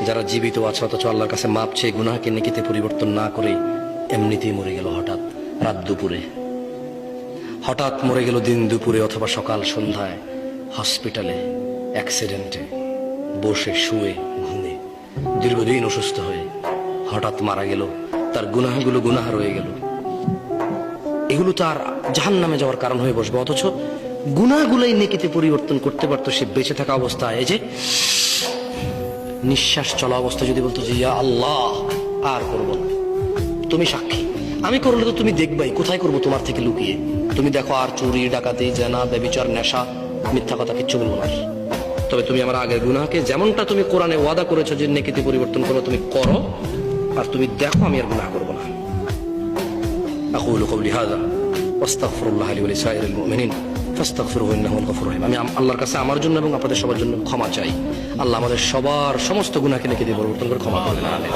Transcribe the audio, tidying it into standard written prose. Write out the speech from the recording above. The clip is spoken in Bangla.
যারা জীবিত আছে অথচ আল্লাহর কাছে মাপ চেয়ে গুনাহকে নেকিতে পরিবর্তন না করে এমনিতেই মরে গেল হঠাৎ রাত দুপুরে, হঠাৎ মরে গেল দিন দুপুরে অথবা সকাল সন্ধ্যায়, হসপিটালে, অ্যাক্সিডেন্টে, বসে শুয়ে ঘুমে, দীর্ঘদিন অসুস্থ হয়ে হঠাৎ মারা গেল। তার গুনাহগুলো গুনাহ রয়ে গেল, এগুলো তার জাহান্নামে যাওয়ার কারণ হয়ে বসবে। অথচ গুনাহগুলোই নেকিতে পরিবর্তন করতে পারতো সে বেঁচে থাকা অবস্থায়। এই যে নিঃশ্বাস চলা অবস্থা যদি বলতো যে ইয়া আল্লাহ আর করবো না, তুমি সাক্ষী, আমি করলে তো তুমি দেখবাই, কোথায় করবো তোমার থেকে লুকিয়ে। তুমি দেখো আর চুরি ডাকাতি জেনা ব্যভিচার নেশা মিথ্যা কথা কিচ্ছু বলবো না, তবে তুমি আমার আগের গুনাহকে যেমনটা তুমি কোরআনে ওয়াদা করেছো যে নেকিতে পরিবর্তন করো, তুমি করো, আর তুমি দেখো আমি আর গুনাহ করবো না। আকুলু কওলি হাযা ওয়াস্তাগফিরুল্লাহ লি ওয়া লিসাইরিল মুমিনিন ফাস্তাগফিরুহু ইন্নাহু হুয়াল গফুরুর রহিম। আমি আল্লাহর কাছে আমার জন্য এবং আপনাদের সবার জন্য ক্ষমা চাই। আল্লাহ আমাদের সবার সমস্ত গুনাহকে নেকিতে পরিবর্তন করে ক্ষমা করবেন। আমিন।